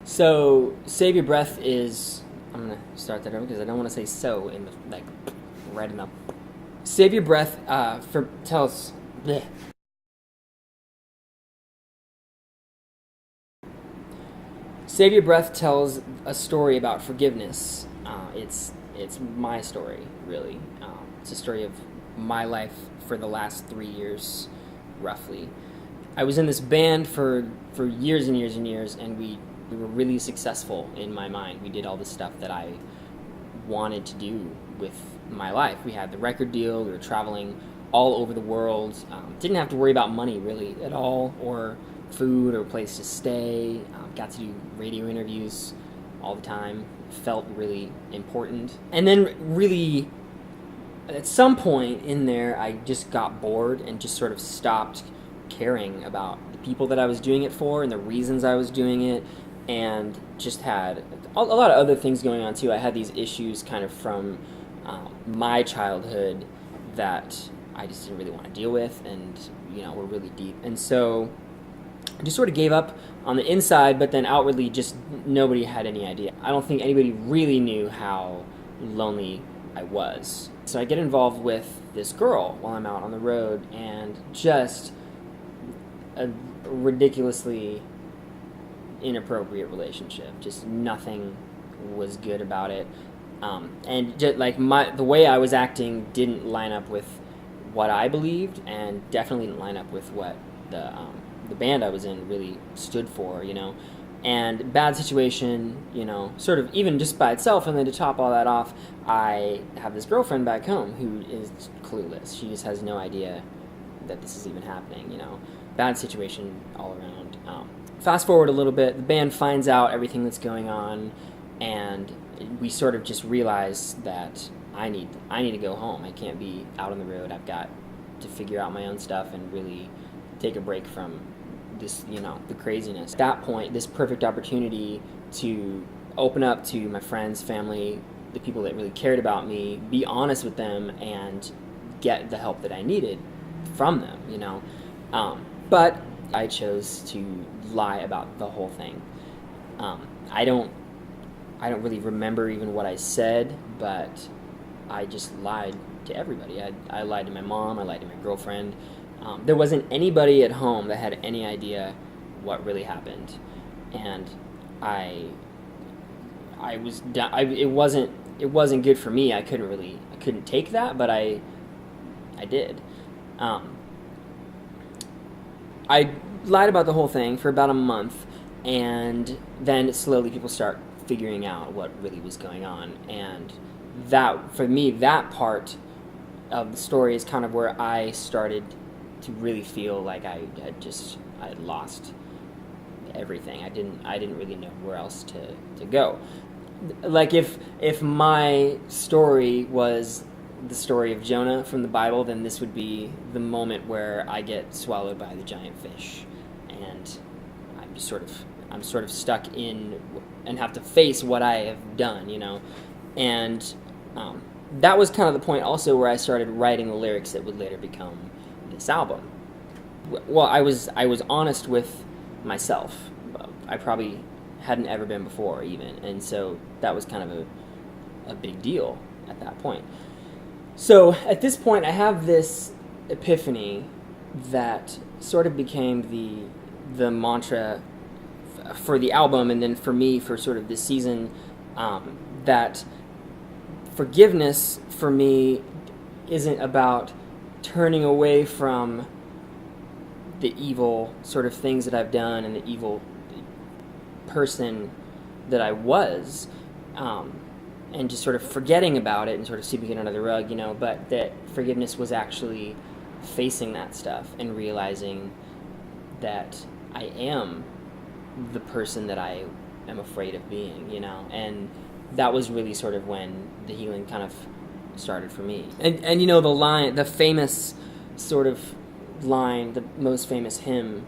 So, save your breath is. I'm gonna start that over because I don't want to say so in the right in the. Save your breath. Tell us. Bleh. Save your breath tells a story about forgiveness. It's my story, really. It's a story of my life for the last 3 years, roughly. I was in this band for years and years and years, and we were really successful in my mind. We did all the stuff that I wanted to do with my life. We had the record deal, we were traveling all over the world, didn't have to worry about money really at all, or food or place to stay, got to do radio interviews all the time, felt really important. And then really, at some point in there, I just got bored and just sort of stopped caring about the people that I was doing it for and the reasons I was doing it, and just had a lot of other things going on too. I had these issues kind of from my childhood that I just didn't really want to deal with, and were really deep. And so I just sort of gave up on the inside, but then outwardly just nobody had any idea. I don't think anybody really knew how lonely I was. So I get involved with this girl while I'm out on the road, and just a ridiculously inappropriate relationship. Just nothing was good about it. And just the way I was acting didn't line up with what I believed, and definitely didn't line up with what the band I was in really stood for, And bad situation, sort of even just by itself. And then to top all that off, I have this girlfriend back home who is clueless. She just has no idea that this is even happening, Bad situation all around. Fast forward a little bit, the band finds out everything that's going on, and we sort of just realize that I need to go home. I can't be out on the road. I've got to figure out my own stuff and really take a break from this, the craziness. At that point, this perfect opportunity to open up to my friends, family, the people that really cared about me, be honest with them, and get the help that I needed from them, But I chose to lie about the whole thing. I don't really remember even what I said, but I just lied to everybody. I lied to my mom, I lied to my girlfriend. There wasn't anybody at home that had any idea what really happened, and it wasn't good for me. I couldn't take that, but I did. I lied about the whole thing for about a month, and then slowly people start figuring out what really was going on, and that, for me, that part of the story is kind of where I started to really feel like I had lost everything. I didn't really know where else to go. Like if my story was the story of Jonah from the Bible, then this would be the moment where I get swallowed by the giant fish, and I'm sort of stuck in and have to face what I have done, and that was kind of the point also where I started writing the lyrics that would later become this album. Well, I was honest with myself. I probably hadn't ever been before, even, and so that was kind of a big deal at that point. So at this point, I have this epiphany that sort of became the mantra for the album, and then for me for sort of this season, that forgiveness for me isn't about turning away from the evil sort of things that I've done and the evil person that I was, and just sort of forgetting about it and sort of sweeping it under the rug, but that forgiveness was actually facing that stuff and realizing that I am the person that I am afraid of being, and that was really sort of when the healing kind of started for me. And the line, the famous sort of line, the most famous hymn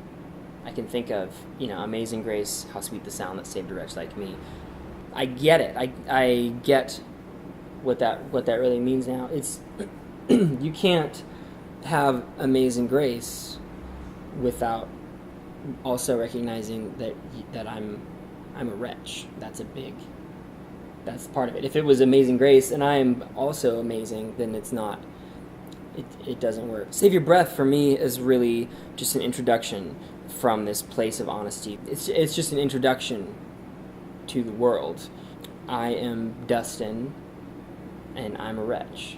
I can think of, Amazing Grace, how sweet the sound that saved a wretch like me. I get it. I get what that really means now. It's you can't have amazing grace without also recognizing that I'm I'm a wretch. That's part of it. If it was Amazing Grace and I'm also amazing, then it's not. It doesn't work. Save Your Breath for me is really just an introduction from this place of honesty. It's just an introduction to the world. I am Dustin, and I'm a wretch.